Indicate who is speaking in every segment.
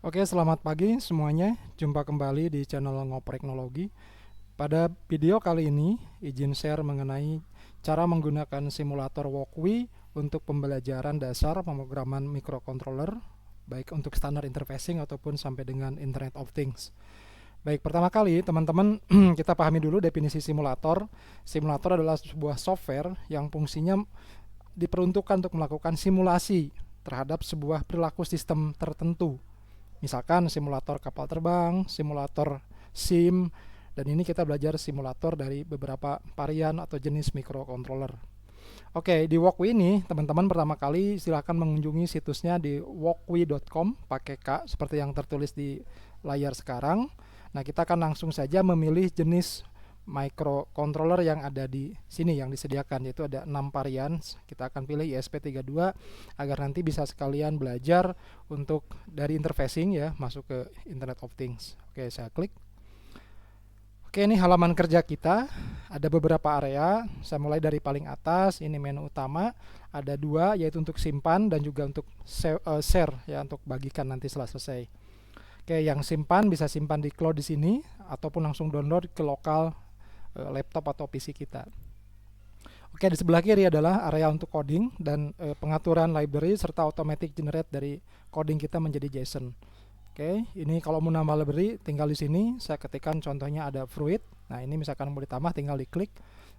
Speaker 1: Oke, selamat pagi semuanya. Jumpa kembali di channel Ngopreknologi. Pada video kali ini, izin share mengenai cara menggunakan simulator Walkwi untuk pembelajaran dasar pemrograman microcontroller, baik untuk standar interfacing ataupun sampai dengan Internet of Things. Baik, pertama kali teman-teman kita pahami dulu definisi simulator. Simulator adalah sebuah software yang fungsinya diperuntukkan untuk melakukan simulasi terhadap sebuah perilaku sistem tertentu. Misalkan simulator kapal terbang, simulator SIM, dan ini kita belajar simulator dari beberapa varian atau jenis microcontroller. Oke, di Walkwi ini teman-teman pertama kali silahkan mengunjungi situsnya di walkwi.com pakai K seperti yang tertulis di layar sekarang. Nah, kita akan langsung saja memilih jenis microcontroller yang ada di sini yang disediakan, yaitu ada 6 varian. Kita akan pilih ESP32 agar nanti bisa sekalian belajar untuk dari interfacing ya, masuk ke Internet of Things. Oke, saya klik. Oke, ini halaman kerja kita. Ada beberapa area. Saya mulai dari paling atas. Ini menu utama. Ada 2, yaitu untuk simpan dan juga untuk share ya, untuk bagikan nanti setelah selesai. Oke, yang simpan bisa simpan di cloud di sini ataupun langsung download ke lokal laptop atau PC kita. Oke, di sebelah kiri adalah area untuk coding dan pengaturan library serta automatic generate dari coding kita menjadi JSON. Oke, ini kalau mau nambah library tinggal di sini. Saya ketikkan contohnya ada Fruit. Nah, ini misalkan mau ditambah tinggal diklik.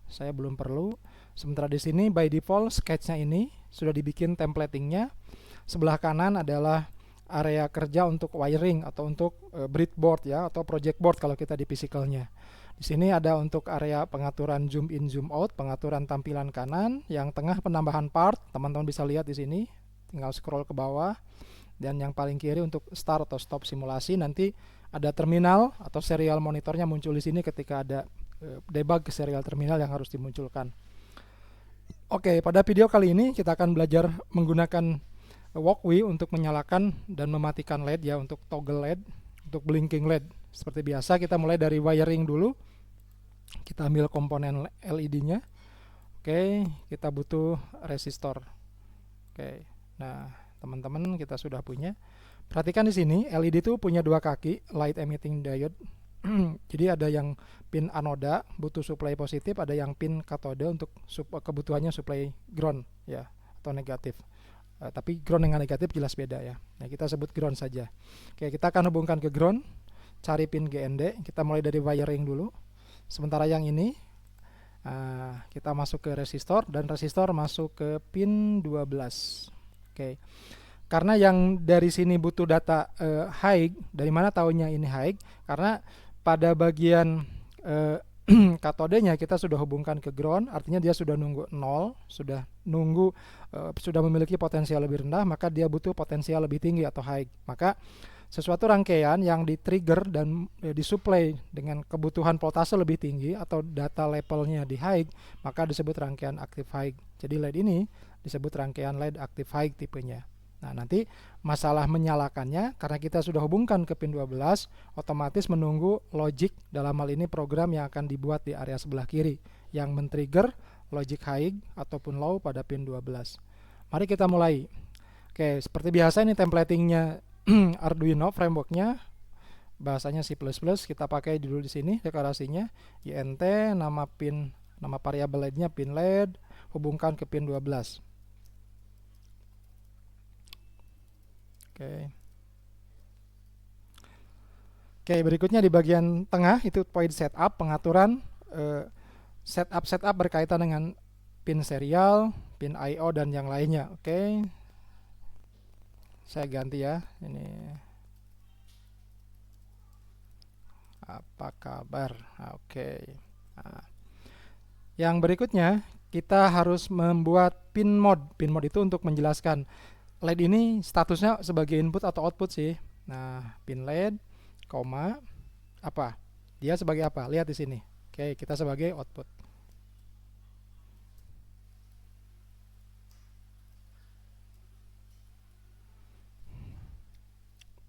Speaker 1: Saya belum perlu. Sementara di sini by default sketch-nya ini sudah dibikin templatingnya. Sebelah kanan adalah area kerja untuk wiring atau untuk breadboard ya, atau project board kalau kita di physicalnya. Di sini ada untuk area pengaturan zoom in zoom out, pengaturan tampilan kanan, yang tengah penambahan part, teman-teman bisa lihat di sini. Tinggal scroll ke bawah. Dan yang paling kiri untuk start atau stop simulasi. Nanti ada terminal atau serial monitornya muncul di sini ketika ada debug serial terminal yang harus dimunculkan. Oke, pada video kali ini kita akan belajar menggunakan Walkwi untuk menyalakan dan mematikan LED ya, untuk toggle LED, untuk blinking LED. Seperti biasa kita mulai dari wiring dulu. Kita ambil komponen LED-nya. Oke, kita butuh resistor. Oke, nah teman-teman kita sudah punya. Perhatikan di sini LED itu punya 2 kaki, light emitting diode. Jadi ada yang pin anoda butuh supply positif, ada yang pin katode untuk kebutuhannya supply ground ya, atau negatif. Tapi ground dengan negatif jelas beda ya. Nah, kita sebut ground saja. Oke, kita akan hubungkan ke ground. Cari pin GND. Kita mulai dari wiring dulu. Sementara yang ini kita masuk ke resistor, dan resistor masuk ke pin 12. Oke. Karena yang dari sini butuh data high, dari mana tahunya ini high? Karena pada bagian katodenya kita sudah hubungkan ke ground, artinya dia sudah nunggu 0, sudah nunggu sudah memiliki potensial lebih rendah, maka dia butuh potensial lebih tinggi atau high. Maka sesuatu rangkaian yang di-trigger dan disuplai dengan kebutuhan voltase lebih tinggi atau data levelnya di high, maka disebut rangkaian active high. Jadi LED ini disebut rangkaian LED active high tipenya. Nah, nanti masalah menyalakannya, karena kita sudah hubungkan ke pin 12, otomatis menunggu logic, dalam hal ini program yang akan dibuat di area sebelah kiri, yang men-trigger logic high ataupun low pada pin 12. Mari kita mulai. Oke, seperti biasa ini templatingnya Arduino frameworknya, bahasanya C++, kita pakai dulu di sini deklarasinya, INT, nama pin, nama variabel LED-nya pin LED, hubungkan ke pin 12. Oke. Oke, berikutnya di bagian tengah itu point setup, pengaturan setup berkaitan dengan pin serial, pin I/O dan yang lainnya. Oke. Saya ganti ya. Ini apa kabar? Oke. Nah, yang berikutnya kita harus membuat pin mode. Pin mode itu untuk menjelaskan LED ini statusnya sebagai input atau output sih. Nah, pin LED, koma, apa? Dia sebagai apa? Lihat di sini. Oke, kita sebagai output.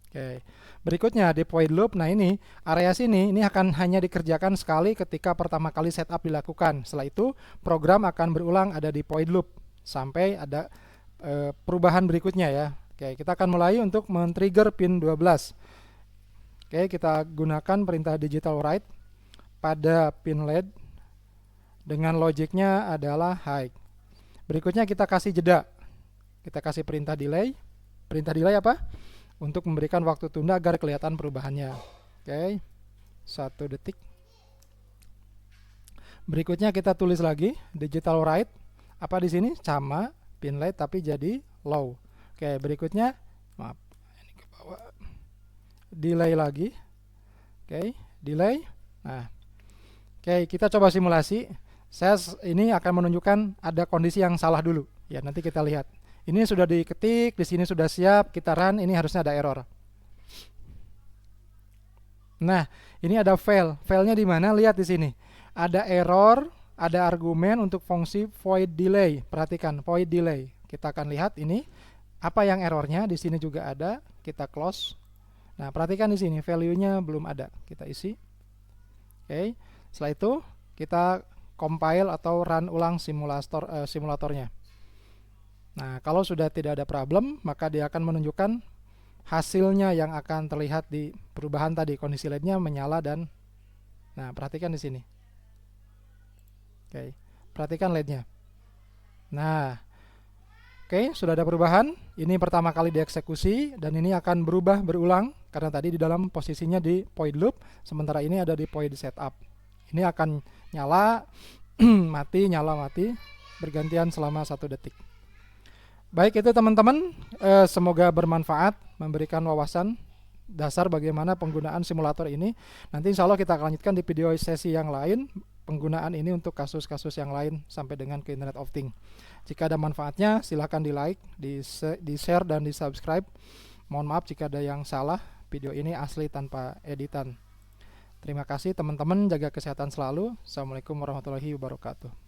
Speaker 1: Oke, berikutnya deploy loop. Nah, ini area sini ini akan hanya dikerjakan sekali ketika pertama kali setup dilakukan. Setelah itu program akan berulang ada deploy loop sampai ada perubahan berikutnya ya. Oke, kita akan mulai untuk men-trigger pin 12. Oke, kita gunakan perintah digital write pada pin LED dengan logiknya adalah high. Berikutnya kita kasih jeda. Kita kasih perintah delay. Perintah delay apa? Untuk memberikan waktu tunda agar kelihatan perubahannya. Oke, 1 detik. Berikutnya kita tulis lagi digital write. Apa di sini? Sama pin LED tapi jadi low. Oke, berikutnya maaf, ini ke bawah. Delay lagi. Oke, delay. Nah, oke, kita coba simulasi. Saya ini akan menunjukkan ada kondisi yang salah dulu. Ya, nanti kita lihat. Ini sudah diketik, di sini sudah siap, kita run, ini harusnya ada error. Nah, ini ada fail. Failnya di mana? Lihat di sini. Ada error, ada argumen untuk fungsi void delay. Perhatikan, void delay. Kita akan lihat ini apa yang errornya. Di sini juga ada. Kita close. Nah, perhatikan di sini value-nya belum ada. Kita isi. Oke. Setelah itu kita compile atau run ulang simulatornya. Nah, kalau sudah tidak ada problem, maka dia akan menunjukkan hasilnya yang akan terlihat di perubahan tadi. Kondisi LED-nya menyala dan nah, perhatikan di sini. Oke, perhatikan LED-nya. Nah, oke, sudah ada perubahan. Ini pertama kali dieksekusi dan ini akan berubah berulang karena tadi di dalam posisinya di void loop, sementara ini ada di void setup. Ini akan nyala, mati, nyala, mati, bergantian selama 1 detik. Baik, itu teman-teman, semoga bermanfaat, memberikan wawasan dasar bagaimana penggunaan simulator ini. Nanti insya Allah kita akan lanjutkan di video sesi yang lain, penggunaan ini untuk kasus-kasus yang lain sampai dengan ke Internet of Things. Jika ada manfaatnya, silahkan di like, di share, dan di subscribe. Mohon maaf jika ada yang salah, video ini asli tanpa editan. Terima kasih teman-teman, jaga kesehatan selalu. Assalamualaikum warahmatullahi wabarakatuh.